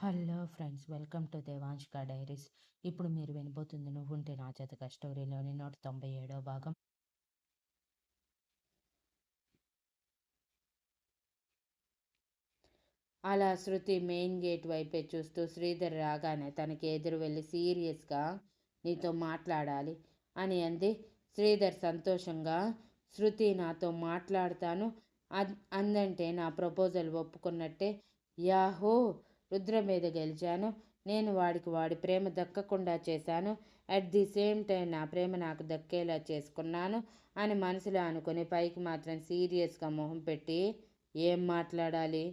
Hello friends, welcome to Devanshika diaries. ఇప్పుడు మీరు వినబోతుంది 'నువ్వుంటే నా జతగా' స్టోరీలోని 197వ భాగం. అలా శృతి మెయిన్ గేట్ వైపే చూస్తూ శ్రీధర్ రాగానే తనకి ఎదురు వెళ్ళి సీరియస్గా నీతో మాట్లాడాలి అని అంది. శ్రీధర్ సంతోషంగా శృతి నాతో మాట్లాడతాను అందంటే నా ప్రపోజల్ ఒప్పుకున్నట్టే. యాహో, రుద్ర మీద గెలిచాను. నేను వాడి ప్రేమ దక్కకుండా చేశాను. అట్ ది సేమ్ టైం నా ప్రేమ నాకు దక్కేలా చేసుకున్నాను అని మనసులో అనుకుని పైకి మాత్రం సీరియస్గా మొహం పెట్టి ఏం మాట్లాడాలి,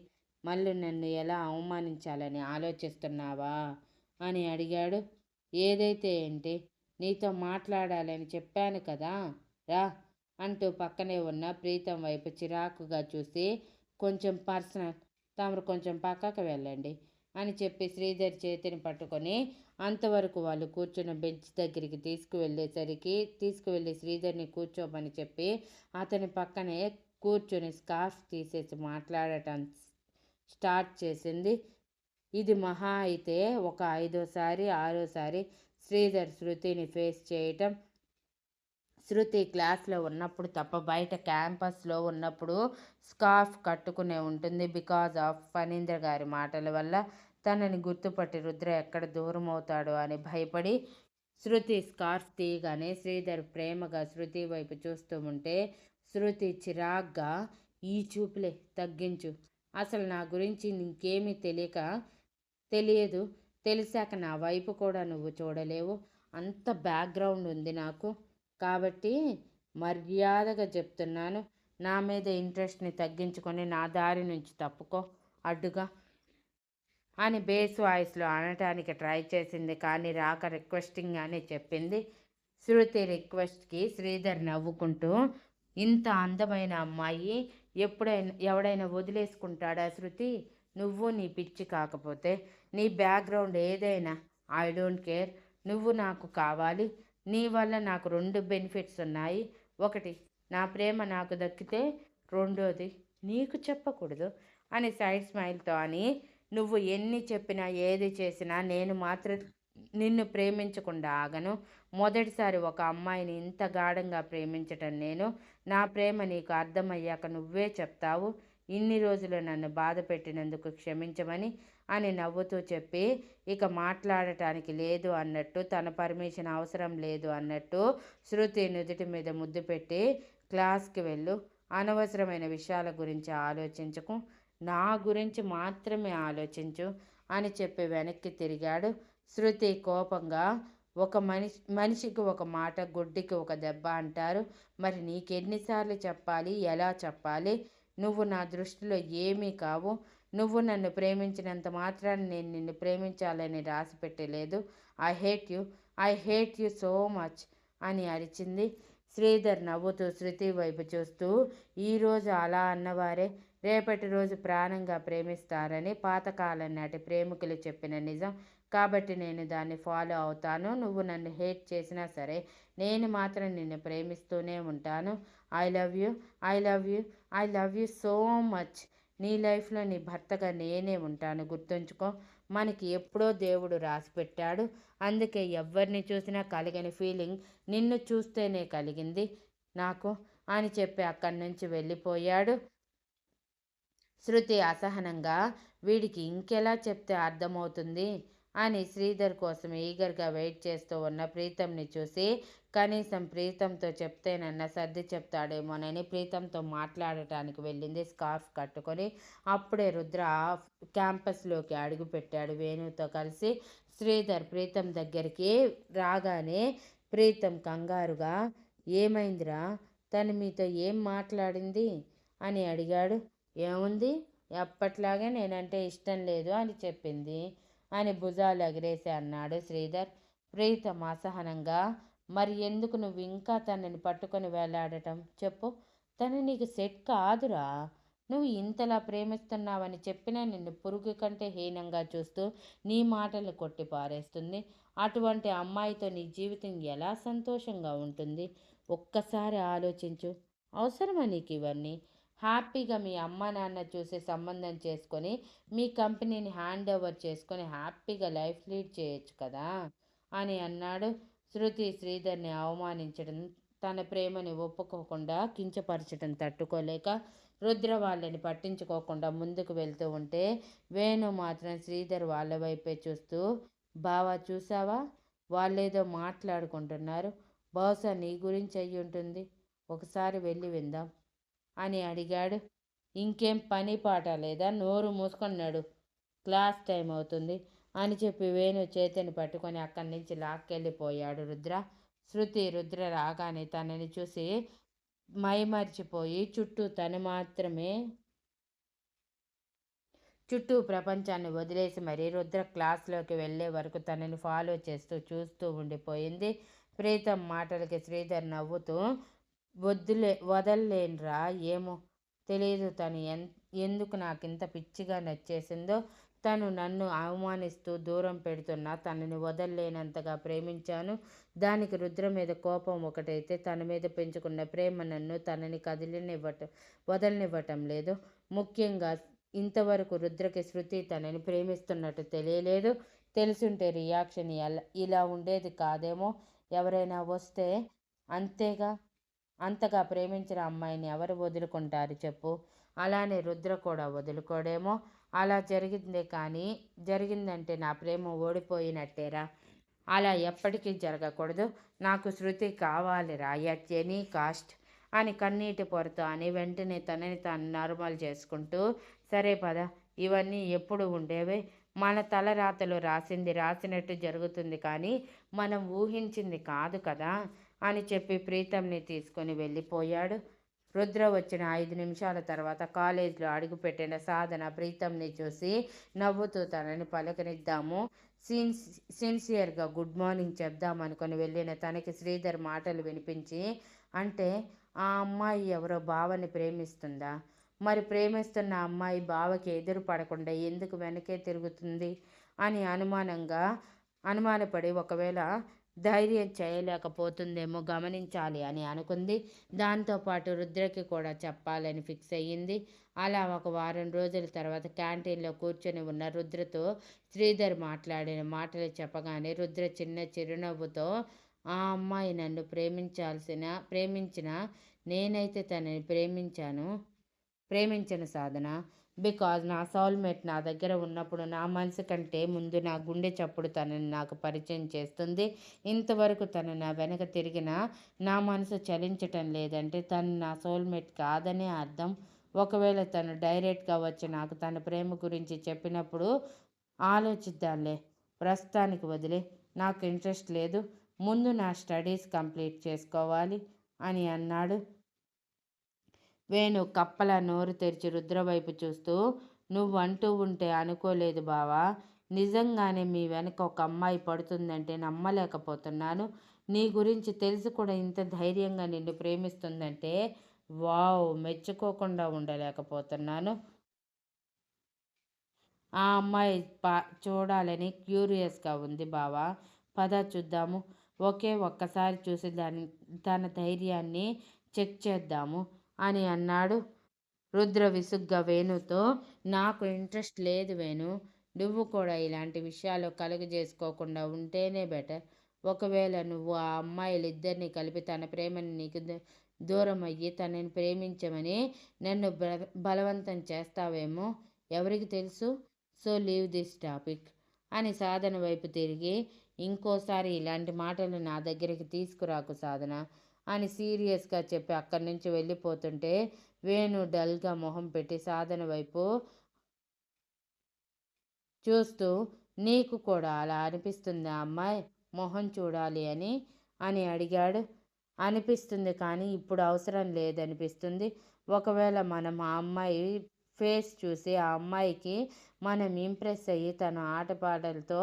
మళ్ళీ నన్ను ఎలా అవమానించాలని ఆలోచిస్తున్నావా అని అడిగాడు. ఏదైతే ఏంటి, నీతో మాట్లాడాలని చెప్పాను కదా, రా అంటూ పక్కనే ఉన్న ప్రీతం వైపు చిరాకుగా చూసి కొంచెం పర్సనల్, తమరు కొంచెం పక్కకు వెళ్ళండి అని చెప్పి శ్రీధర్ చేతిని పట్టుకొని అంతవరకు వాళ్ళు కూర్చున్న బెంచ్ దగ్గరికి తీసుకువెళ్ళి శ్రీధర్ని కూర్చోమని చెప్పి అతని పక్కనే కూర్చొని స్కార్ఫ్ తీసేసి మాట్లాడటం స్టార్ట్ చేసింది. ఇది మహా అయితే ఒక 5వ సారి 6వ సారి శ్రీధర్ శృతిని ఫేస్ చేయటం. శృతి క్లాస్లో ఉన్నప్పుడు తప్ప బయట క్యాంపస్లో ఉన్నప్పుడు స్కార్ఫ్ కట్టుకునే ఉంటుంది. బికాజ్ ఆఫ్ ఫణీంద్ర గారి మాటల వల్ల తనని గుర్తుపట్టి రుద్ర ఎక్కడ దూరం అవుతాడో అని భయపడి శృతి స్కార్ఫ్ తీయగానే శ్రీధర్ ప్రేమగా శృతి వైపు చూస్తూ ఉంటే శృతి చిరాగ్గా, ఈ చూపులే తగ్గించు, అసలు నా గురించి నీకేమీ తెలియదు, తెలిసాక నా వైపు కూడా నువ్వు చూడలేవు, అంత బ్యాక్గ్రౌండ్ ఉంది నాకు, కాబట్టి మర్యాదగా చెప్తున్నాను, నా మీద ఇంట్రెస్ట్ని తగ్గించుకొని నా దారి నుంచి తప్పుకో అడ్డుగా అని బేస్ వాయిస్లో అనటానికి ట్రై చేసింది. కానీ రాక రిక్వెస్టింగ్ అని చెప్పింది. శృతి రిక్వెస్ట్కి శ్రీధర్ నవ్వుకుంటూ, ఇంత అందమైన అమ్మాయి ఎవడైనా వదిలేసుకుంటాడా శృతి? నువ్వు నీ పిచ్చి కాకపోతే నీ బ్యాక్గ్రౌండ్ ఏదైనా ఐ డోంట్ కేర్, నువ్వు నాకు కావాలి. నీ వల్ల నాకు 2 బెనిఫిట్స్ ఉన్నాయి. ఒకటి, నా ప్రేమ నాకు దక్కితే, రెండోది నీకు చెప్పకూడదు అని సైడ్ స్మైల్తో అని, నువ్వు ఎన్ని చెప్పినా ఏది చేసినా నేను మాత్రం నిన్ను ప్రేమించకుండా ఆగను. మొదటిసారి ఒక అమ్మాయిని ఇంత గాఢంగా ప్రేమించటం నేను. నా ప్రేమ నీకు అర్థమయ్యాక నువ్వే చెప్తావు. ఇన్ని రోజులు నన్ను బాధ పెట్టినందుకు క్షమించమని అని నవ్వుతూ చెప్పి ఇక మాట్లాడటానికి లేదు అన్నట్టు, తన పర్మిషన్ అవసరం లేదు అన్నట్టు శృతి నుదుటి మీద ముద్దు పెట్టి, క్లాస్కి వెళ్ళు, అనవసరమైన విషయాల గురించి ఆలోచించకు, నా గురించి మాత్రమే ఆలోచించు అని చెప్పి వెనక్కి తిరిగాడు. శృతి కోపంగా, ఒక మనిషికి ఒక మాట, గుడ్డికి ఒక దెబ్బ అంటారు. మరి నీకెన్నిసార్లు చెప్పాలి, ఎలా చెప్పాలి? నువ్వు నా దృష్టిలో ఏమీ కావు. నువ్వు నన్ను ప్రేమించినంత మాత్రాన్ని నేను నిన్ను ప్రేమించాలని రాసి పెట్టలేదు. I hate you so much అని అరిచింది. శ్రీధర్ నవ్వుతూ శృతి వైపు చూస్తూ, ఈరోజు అలా అన్నవారే రేపటి రోజు ప్రాణంగా ప్రేమిస్తారని పాతకాలం నాటి ప్రేమికులు చెప్పిన నిజం. కాబట్టి నేను దాన్ని ఫాలో అవుతాను. నువ్వు నన్ను హేట్ చేసినా సరే నేను మాత్రం నిన్ను ప్రేమిస్తూనే ఉంటాను. I love you, I love you, I love you so much. నీ లైఫ్లో నీ భర్తగా నేనే ఉంటాను, గుర్తుంచుకో. మనకి ఎప్పుడో దేవుడు రాసి పెట్టాడు. అందుకే ఎవరిని చూసినా కలిగని ఫీలింగ్ నిన్ను చూస్తేనే కలిగింది నాకు అని చెప్పి అక్కడి నుంచి వెళ్ళిపోయాడు. శృతి అసహనంగా, వీడికి ఇంకెలా చెప్తే అర్థమవుతుంది అని శ్రీధర్ కోసం ఈగర్గా వెయిట్ చేస్తూ ఉన్న ప్రీతంని చూసి, కనీసం ప్రీతంతో చెప్తేనన్నా సర్ది చెప్తాడేమోనని ప్రీతంతో మాట్లాడటానికి వెళ్ళింది స్కార్ఫ్ కట్టుకొని. అప్పుడే రుద్ర క్యాంపస్లోకి అడుగుపెట్టాడు వేణుతో కలిసి. శ్రీధర్ ప్రీతం దగ్గరికి రాగానే ప్రీతం కంగారుగా, ఏమైందిరా, తను మీతో ఏం మాట్లాడింది అని అడిగాడు. ఏముంది, ఎప్పట్లాగే నేనంటే ఇష్టం లేదు అని చెప్పింది అని భుజాలు ఎగరేసి అన్నాడు శ్రీధర్. ప్రీతం అసహనంగా, మరి ఎందుకు నువ్వు ఇంకా తనని పట్టుకొని వేలాడటం చెప్పు, తను నీకు సెట్ కాదురా, నువ్వు ఇంతలా ప్రేమిస్తున్నావని చెప్పినా నిన్ను పురుగు కంటే హీనంగా చూస్తూ నీ మాటలు కొట్టి పారేస్తుంది. అటువంటి అమ్మాయితో నీ జీవితం ఎలా సంతోషంగా ఉంటుంది? ఒక్కసారి ఆలోచించు. అవసరమా నీకు ఇవన్నీ? హ్యాపీగా మీ అమ్మ నాన్న చూసే సంబంధం చేసుకొని మీ కంపెనీని హ్యాండ్ ఓవర్ చేసుకొని హ్యాపీగా లైఫ్ లీడ్ చేయొచ్చు కదా అని అన్నాడు. శృతి శ్రీధర్ని అవమానించడం, తన ప్రేమని ఒప్పుకోకుండా కించపరచడం తట్టుకోలేక రుద్ర వాళ్ళని పట్టించుకోకుండా ముందుకు వెళ్తూ ఉంటే వేణు మాత్రం శ్రీధర్ వాళ్ళ వైపే చూస్తూ, బావా చూసావా, వాళ్ళేదో మాట్లాడుకుంటున్నారు, బహుశా నీ గురించి అయ్యి ఉంటుంది, ఒకసారి వెళ్ళి విందాం అని అడిగాడు. ఇంకేం పని పాట లేదా, నోరు మూసుకున్నాడు, క్లాస్ టైం అవుతుంది అని చెప్పి వేణు చేతిని పట్టుకొని అక్కడి నుంచి లాక్కెళ్ళిపోయాడు రుద్ర. శృతి రుద్ర రాగానే తనని చూసి మైమరిచిపోయి చుట్టూ ప్రపంచాన్ని వదిలేసి మరీ రుద్ర క్లాస్లోకి వెళ్ళే వరకు తనని ఫాలో చేస్తూ చూస్తూ ఉండిపోయింది. ప్రీతం మాటలకి శ్రీధర్ నవ్వుతూ, వదల్లేనురా, ఏమో తెలియదు తను ఎందుకు నాకింత పిచ్చిగా నచ్చేసిందో. తను నన్ను అవమానిస్తూ దూరం పెడుతున్నా తనని వదల్లేనంతగా ప్రేమించాను. దానికి రుద్ర మీద కోపం ఒకటైతే తన మీద పెంచుకున్న ప్రేమ నన్ను తనని వదలనివ్వటం లేదు. ముఖ్యంగా ఇంతవరకు రుద్రకి శృతి తనని ప్రేమిస్తున్నట్టు తెలియలేదు. తెలుసుంటే రియాక్షన్ ఇలా ఉండేది కాదేమో. ఎవరైనా వస్తే అంతేగా, అంతగా ప్రేమించిన అమ్మాయిని ఎవరు వదులుకుంటారు చెప్పు. అలానే రుద్ర కూడా వదులుకోడేమో. అలా జరిగిందంటే నా ప్రేమ ఓడిపోయినట్టేరా. అలా ఎప్పటికీ జరగకూడదు. నాకు శృతి కావాలిరా, ఎట్ ఎనీ కాస్ట్ అని కన్నీటి పొరతో అని వెంటనే తనని తాను నార్మల్ చేసుకుంటూ, సరే పద, ఇవన్నీ ఎప్పుడు ఉండేవే. మన తలరాతలు రాసినట్టు జరుగుతుంది కానీ మనం ఊహించింది కాదు కదా అని చెప్పి ప్రీతంని తీసుకొని వెళ్ళిపోయాడు. రుద్ర వచ్చిన 5 నిమిషాల తర్వాత కాలేజీలో అడుగుపెట్టిన సాధన ప్రీతంని చూసి నవ్వుతూ తనని పలకరిద్దాము, సిన్సియర్గా గుడ్ మార్నింగ్ చెప్దామనుకొని వెళ్ళిన తనకి శ్రీధర్ మాటలు వినిపించి, అంటే ఆ అమ్మాయి ఎవరో బావని ప్రేమిస్తుందా? మరి ప్రేమిస్తున్న అమ్మాయి బావకి ఎదురు పడకుండా ఎందుకు వెనకే తిరుగుతుంది అని అనుమానపడి ఒకవేళ ధైర్యం చేయలేకపోతుందేమో గమనించాలి అని అనుకుంది. దాంతోపాటు రుద్రకి కూడా చెప్పాలని ఫిక్స్ అయ్యింది. అలా ఒక వారం రోజుల తర్వాత క్యాంటీన్లో కూర్చొని ఉన్న రుద్రతో శ్రీధర్ మాట్లాడిన మాటలు చెప్పగానే రుద్ర చిన్న చిరునవ్వుతో, ఆ అమ్మాయి నన్ను ప్రేమించిన నేనైతే తనని ప్రేమించను సాధన. బికాజ్ నా సోల్మేట్ నా దగ్గర ఉన్నప్పుడు నా మనసు కంటే ముందు నా గుండె చప్పుడు తనని నాకు పరిచయం చేస్తుంది. ఇంతవరకు తను నా వెనక తిరిగినా నా మనసు చలించటం లేదంటే తను నా సోల్మేట్ కాదనే అర్థం. ఒకవేళ తను డైరెక్ట్గా వచ్చి నాకు తన ప్రేమ గురించి చెప్పినప్పుడు ఆలోచిద్దాంలే, ప్రస్తుతానికి వదిలే, నాకు ఇంట్రెస్ట్ లేదు, ముందు నా స్టడీస్ కంప్లీట్ చేసుకోవాలి అని అన్నాడు. వేణు కప్పలా నోరు తెరిచి రుద్ర వైపు చూస్తూ, నువ్వంటూ ఉంటే అనుకోలేదు బావా, నిజంగానే మీ వెనక ఒక అమ్మాయి పడుతుందంటే నమ్మలేకపోతున్నాను. నీ గురించి తెలిసి కూడా ఇంత ధైర్యంగా నిన్ను ప్రేమిస్తుందంటే వావ్, మెచ్చుకోకుండా ఉండలేకపోతున్నాను. ఆ అమ్మాయి చూడాలని క్యూరియస్గా ఉంది బావా, పద చూద్దాము, ఒక్కసారి చూసి తన ధైర్యాన్ని చెక్ చేద్దాము అని అన్నాడు. రుద్ర విసుగ్గా వేణుతో, నాకు ఇంట్రెస్ట్ లేదు వేణు, నువ్వు కూడా ఇలాంటి విషయాలు కలుగజేసుకోకుండా ఉంటేనే బెటర్. ఒకవేళ నువ్వు ఆ అమ్మాయిలిద్దరినీ కలిపి తన ప్రేమని నీకు దూరం అయ్యి తనని ప్రేమించమని నన్ను బలవంతం చేస్తావేమో, ఎవరికి తెలుసు. సో లీవ్ దిస్ టాపిక్ అని సాధన వైపు తిరిగి, ఇంకోసారి ఇలాంటి మాటలు నా దగ్గరికి తీసుకురాకు సాధన అని సీరియస్గా చెప్పి అక్కడి నుంచి వెళ్ళిపోతుంటే వేణు డల్గా మొహం పెట్టి సాధన వైపు చూస్తూ, నీకు కూడా అలా అనిపిస్తుందా అమ్మాయి మొహం చూడాలి అని అడిగాడు. అనిపిస్తుంది కానీ ఇప్పుడు అవసరం లేదనిపిస్తుంది. ఒకవేళ మనం ఆ అమ్మాయి ఫేస్ చూసి ఆ అమ్మాయికి మనం ఇంప్రెస్ అయ్యి తన ఆటపాటలతో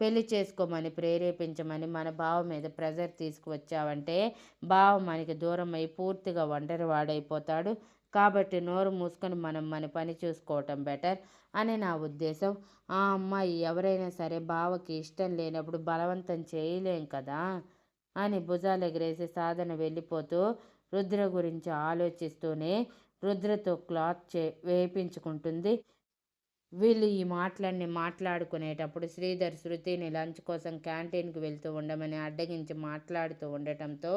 పెళ్లి చేసుకోమని ప్రేరేపించమని మన బావ మీద ప్రెజర్ తీసుకువచ్చావంటే బావ మనకి దూరం అయి పూర్తిగా ఒంటరి వాడైపోతాడు. కాబట్టి నోరు మూసుకొని మనం మన పని చూసుకోవటం బెటర్ అని నా ఉద్దేశం. ఆ అమ్మాయి ఎవరైనా సరే బావకి ఇష్టం లేనప్పుడు బలవంతం చేయలేం కదా అని భుజాలు ఎగరేసి సాధన వెళ్ళిపోతూ రుద్ర గురించి ఆలోచిస్తూనే రుద్రతో క్లాత్ వేయించుకుంటుంది. వీళ్ళు ఈ మాటలన్నీ మాట్లాడుకునేటప్పుడు శ్రీధర్ శృతిని లంచ్ కోసం క్యాంటీన్కి వెళ్తూ ఉండమని అడ్డగించి మాట్లాడుతూ ఉండటంతో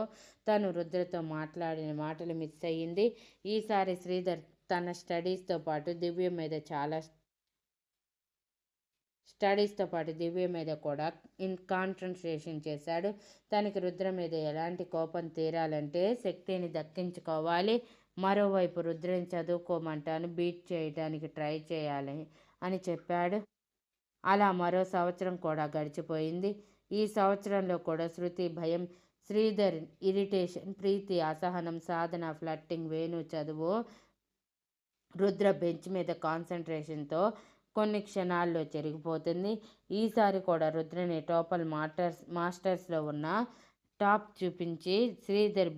తను రుద్రతో మాట్లాడిన మాటలు మిస్ అయ్యింది. ఈసారి శ్రీధర్ తన స్టడీస్తో పాటు దివ్య మీద కూడా కాన్సన్ట్రేషన్ చేశాడు. తనకి రుద్ర మీద ఎలాంటి కోపం తీరాలంటే శక్తిని దక్కించుకోవాలి. మరోవైపు రుద్రని చదువుకోమంటాను, బీట్ చేయడానికి ట్రై చేయాలి అని చెప్పాడు. అలా మరో సంవత్సరం కూడా గడిచిపోయింది. ఈ సంవత్సరంలో కూడా శృతి భయం, శ్రీధర్ ఇరిటేషన్, ప్రీతి అసహనం, సాధన ఫ్లర్టింగ్, వేణు చదువు, రుద్ర బెంచ్ మీద కాన్సన్ట్రేషన్తో కొన్ని క్షణాల్లో చెరిగిపోతుంది. ఈసారి కూడా రుద్రని టోపల్ మాస్టర్స్లో ఉన్న టాప్ చూపించి శ్రీధర్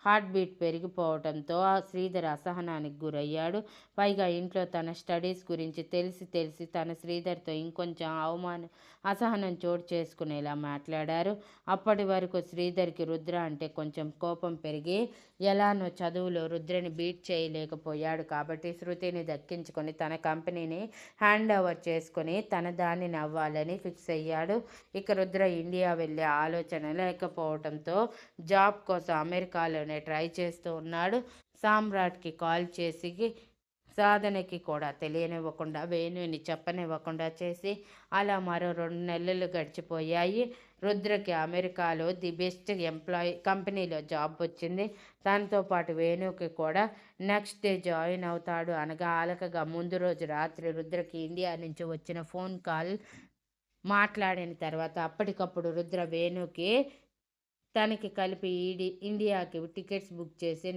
హార్ట్ బీట్ పెరిగిపోవడంతో శ్రీధర్ అసహనానికి గురయ్యాడు. పైగా ఇంట్లో తన స్టడీస్ గురించి తెలిసి తన శ్రీధర్తో ఇంకొంచెం అసహనం చోటు చేసుకునేలా మాట్లాడారు. అప్పటి వరకు శ్రీధర్కి రుద్ర అంటే కొంచెం కోపం పెరిగి ఎలానో చదువులో రుద్రని బీట్ చేయలేకపోయాడు. కాబట్టి శృతిని దక్కించుకొని తన కంపెనీని హ్యాండ్ ఓవర్ చేసుకొని తన దానిని అవ్వాలని ఫిక్స్ అయ్యాడు. ఇక రుద్ర ఇండియా వెళ్ళే ఆలోచన లేకపోవడంతో జాబ్ కోసం అమెరికాలోనే ట్రై చేస్తూ ఉన్నాడు. సామ్రాట్కి కాల్ చేసి సాధనకి కూడా తెలియనివ్వకుండా, వేణుని చెప్పనివ్వకుండా చేసి అలా మరో 2 నెలలు గడిచిపోయాయి. రుద్రకి అమెరికాలో ది బెస్ట్ కంపెనీలో జాబ్ వచ్చింది. తనతో పాటు వేణుకి కూడా నెక్స్ట్ డే జాయిన్ అవుతాడు అనగా అలకగా ముందు రోజు రాత్రి రుద్రకి ఇండియా నుంచి వచ్చిన ఫోన్ కాల్ మాట్లాడిన తర్వాత అప్పటికప్పుడు రుద్ర వేణుకి తనకి కలిపి ఇండియాకి టికెట్స్ బుక్ చేసి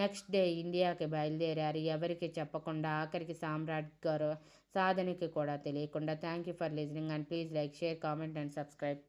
నెక్స్ట్ డే ఇండియాకి బయలుదేరారు. ఎవరికి చెప్పకుండా, ఆఖరికి సామ్రాట్ గారు సాధనకి కూడా తెలియకుండా. Thank you for listening and please like, share, comment and subscribe.